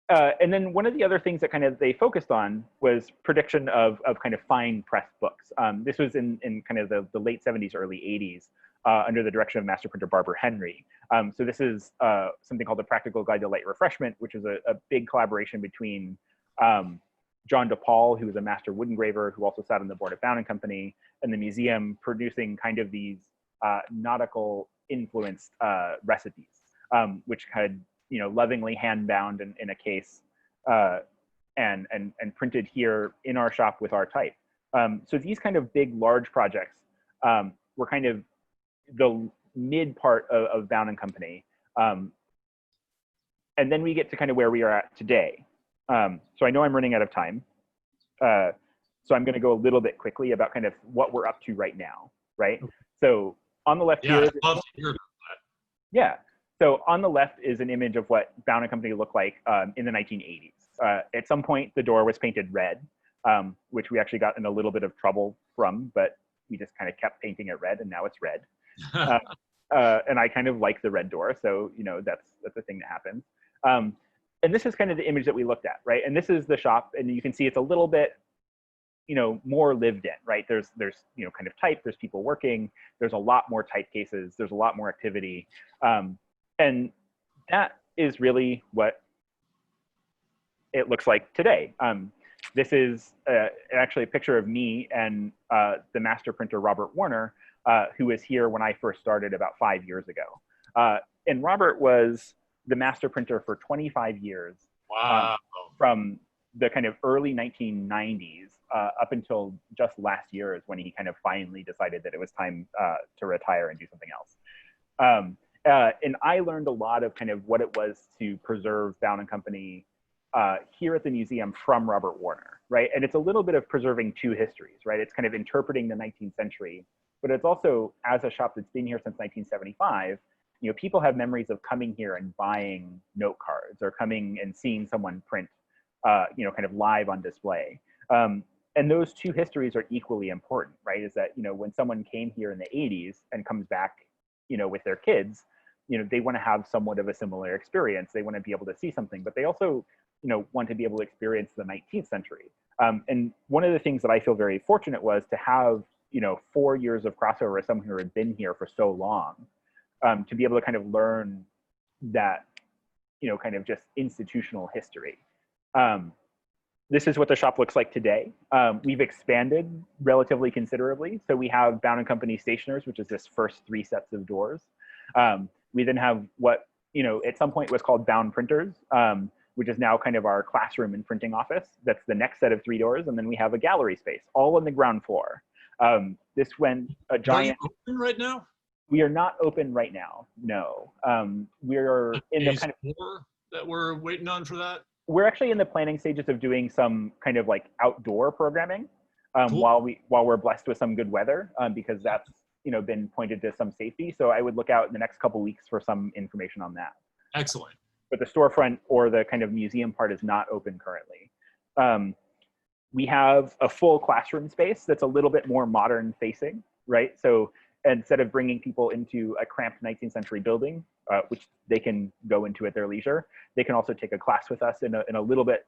And then one of the other things that kind of they focused on was prediction of kind of fine press books. This was in kind of the late 70s, early 80s, under the direction of master printer Barbara Henry. So this is something called the Practical Guide to Light Refreshment, which is a big collaboration between John DePaul, who was a master wood engraver, who also sat on the board of Bowne Company, and the museum, producing kind of these nautical influenced recipes, which had, you know, lovingly hand bound in a case and printed here in our shop with our type. So these kind of big, large projects were kind of the mid part of Bowne Company. And then we get to kind of where we are at today. So I know I'm running out of time. So I'm going to go a little bit quickly about kind of what we're up to right now, right? So on the left here, I'd love to hear about that. Yeah. So on the left is an image of what Bowne Company looked like in the 1980s. At some point, the door was painted red, which we actually got in a little bit of trouble from, but we just kind of kept painting it red, and now it's red. And I kind of like the red door, so you know that's a thing that happens. And this is kind of the image that we looked at, right? And this is the shop, and you can see it's a little bit, you know, more lived in, right? There's you know, kind of type, there's people working, there's a lot more type cases, there's a lot more activity. And that is really what it looks like today. This is actually a picture of me and the master printer, Robert Warner, who was here when I first started about 5 years ago. And Robert was the master printer for 25 years. Wow. From the kind of early 1990s up until just last year is when he kind of finally decided that it was time to retire and do something else. And I learned a lot of kind of what it was to preserve Bowne & Company here at the museum from Robert Warner, right? And it's a little bit of preserving two histories, right? It's kind of interpreting the 19th century, but it's also, as a shop that's been here since 1975, you know, people have memories of coming here and buying note cards or coming and seeing someone print, you know, kind of live on display. And those two histories are equally important, right? Is that, you know, when someone came here in the 80s and comes back, you know, with their kids, you know, they want to have somewhat of a similar experience. They want to be able to see something, but they also, you know, want to be able to experience the 19th century. And one of the things that I feel very fortunate was to have, you know, 4 years of crossover as someone who had been here for so long, to be able to kind of learn that, you know, kind of just institutional history. This is what the shop looks like today. We've expanded relatively considerably. So we have Bowne & Company stationers, which is this first 3 sets of doors. We then have what, you know, at some point was called Bowne Printers, which is now kind of our classroom and printing office. That's the next set of 3 doors. And then we have a gallery space, all on the ground floor. This went a giant. Are you open right now? We are not open right now, no. We're in the kind of. That we're waiting on for that? We're actually in the planning stages of doing some kind of like outdoor programming Cool. while we're blessed with some good weather, because that's, you know, been pointed to some safety. So I would look out in the next couple of weeks for some information on that. Excellent. But the storefront or the kind of museum part is not open currently. We have a full classroom space that's a little bit more modern facing, right? So instead of bringing people into a cramped 19th century building, which they can go into at their leisure, they can also take a class with us in a little bit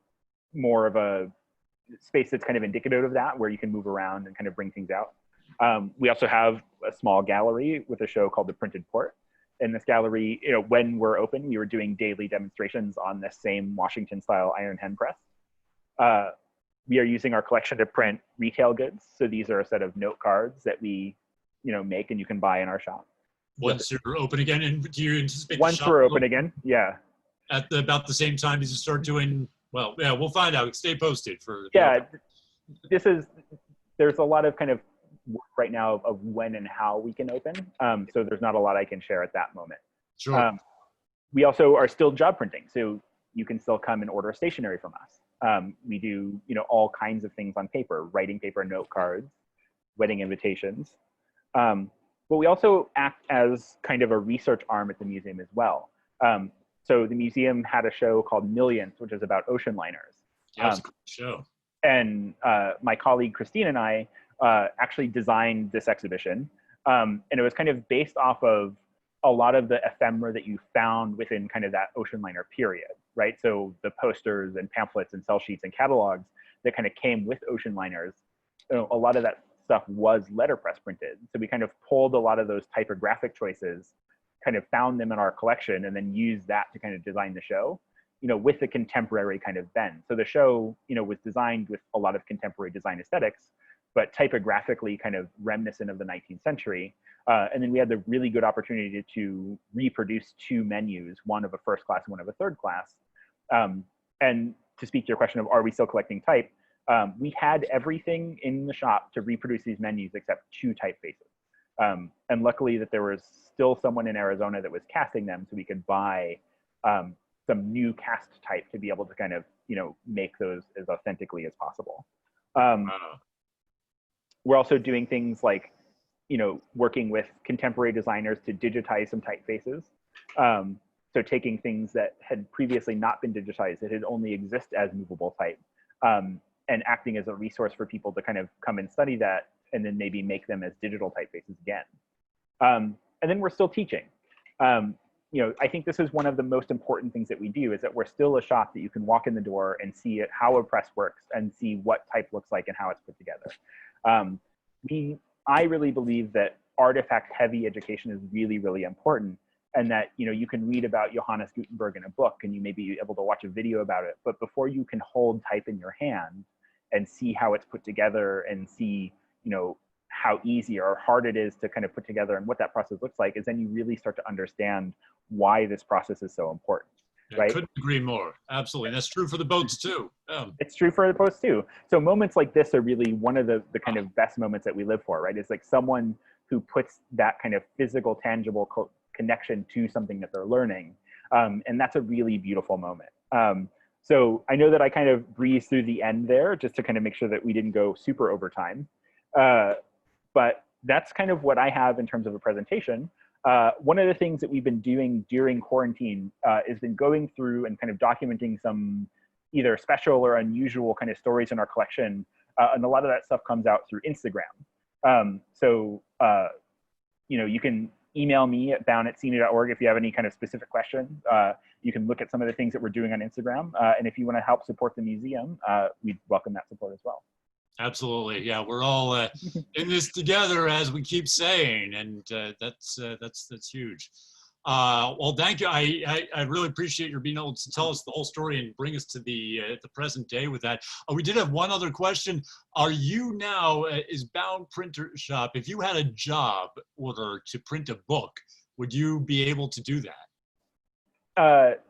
more of a space that's kind of indicative of that, where you can move around and kind of bring things out. We also have a small gallery with a show called The Printed Port. In this gallery, when we're open, we were doing daily demonstrations on this same Washington-style iron hand press. We are using our collection to print retail goods. So these are a set of note cards that we, make and you can buy in our shop. Once you're open again, and do you anticipate once we're open again? Yeah. At about the same time as you start doing, well, yeah, we'll find out. Stay posted for. Yeah, there's a lot of kind of work right now of when and how we can open. So there's not a lot I can share at that moment. Sure. We also are still job printing, so you can still come and order stationery from us. We do, all kinds of things on paper, writing paper, note cards, wedding invitations. But we also act as kind of a research arm at the museum as well. So the museum had a show called Millions, which is about ocean liners. Yeah, it's a great show. And my colleague Christine and I actually designed this exhibition. And it was kind of based off of a lot of the ephemera that you found within kind of that ocean liner period, right? So the posters and pamphlets and sell sheets and catalogs that kind of came with ocean liners, a lot of that stuff was letterpress printed. So we kind of pulled a lot of those typographic choices, kind of found them in our collection, and then used that to kind of design the show, with the contemporary kind of bend. So the show, was designed with a lot of contemporary design aesthetics, but typographically kind of reminiscent of the 19th century. And then we had the really good opportunity to reproduce two menus, one of a first class and one of a third class. And to speak to your question of, are we still collecting type? We had everything in the shop to reproduce these menus except two typefaces. And luckily that there was still someone in Arizona that was casting them, so we could buy some new cast type to be able to kind of, make those as authentically as possible. We're also doing things like, working with contemporary designers to digitize some typefaces. So taking things that had previously not been digitized, that had only exist as movable type, and acting as a resource for people to kind of come and study that, and then maybe make them as digital typefaces again. And then we're still teaching. I think this is one of the most important things that we do, is that we're still a shop that you can walk in the door and see how a press works and see what type looks like and how it's put together. I really believe that artifact-heavy education is really, really important, and that you can read about Johannes Gutenberg in a book, and you may be able to watch a video about it, but before you can hold type in your hand and see how it's put together and see how easy or hard it is to kind of put together and what that process looks like, is then you really start to understand why this process is so important. Right? I couldn't agree more. Absolutely. That's true for the boats too. It's true for the boats too. So moments like this are really one of the kind of best moments that we live for, right? It's like someone who puts that kind of physical, tangible connection to something that they're learning. And that's a really beautiful moment. So I know that I kind of breezed through the end there just to kind of make sure that we didn't go super over time. But that's kind of what I have in terms of a presentation. One of the things that we've been doing during quarantine is been going through and kind of documenting some either special or unusual kind of stories in our collection. And a lot of that stuff comes out through Instagram. So you can email me at bowne@cine.org if you have any kind of specific questions. You can look at some of the things that we're doing on Instagram. And if you want to help support the museum, we'd welcome that support as well. Absolutely. Yeah, we're all in this together, as we keep saying, and that's huge. Well, thank you. I really appreciate your being able to tell us the whole story and bring us to the present day with that. We did have one other question. Are you now, is Bowne Printer Shop, if you had a job order to print a book, would you be able to do that?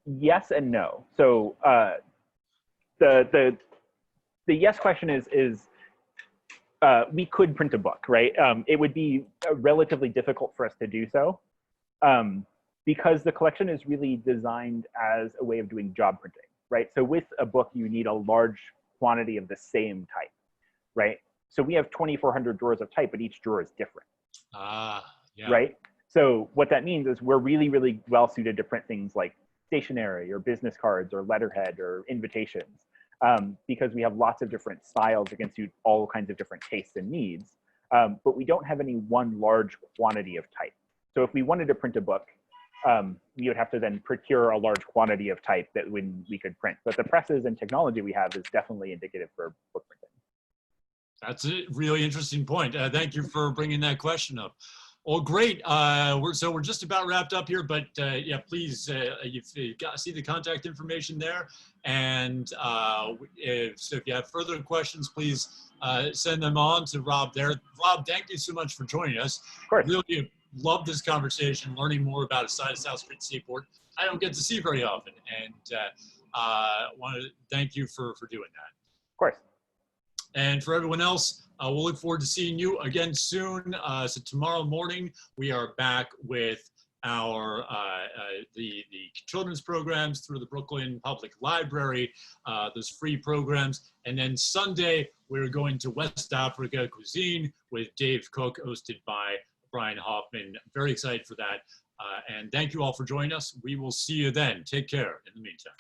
Yes and no. So the yes question is we could print a book, right? It would be relatively difficult for us to do so because the collection is really designed as a way of doing job printing, right? So with a book, you need a large quantity of the same type, right? So we have 2,400 drawers of type, but each drawer is different. Yeah. Right? So what that means is we're really, really well suited to print things like stationery or business cards or letterhead or invitations. Because we have lots of different styles that can suit all kinds of different tastes and needs, but we don't have any one large quantity of type. So if we wanted to print a book, we would have to then procure a large quantity of type that we could print. But the presses and technology we have is definitely indicative for book printing. That's a really interesting point. Thank you for bringing that question up. Well, great. We're just about wrapped up here, but yeah, please, see the contact information there. And if you have further questions, please send them on to Rob there. Rob, thank you so much for joining us. Of course. Really love this conversation, learning more about a side of South Street Seaport I don't get to see very often. And want to thank you for doing that. Of course. And for everyone else, we'll look forward to seeing you again soon. So tomorrow morning, we are back with our the children's programs through the Brooklyn Public Library, those free programs. And then Sunday, we're going to West Africa cuisine with Dave Cook, hosted by Brian Hoffman. Very excited for that. And thank you all for joining us. We will see you then. Take care in the meantime.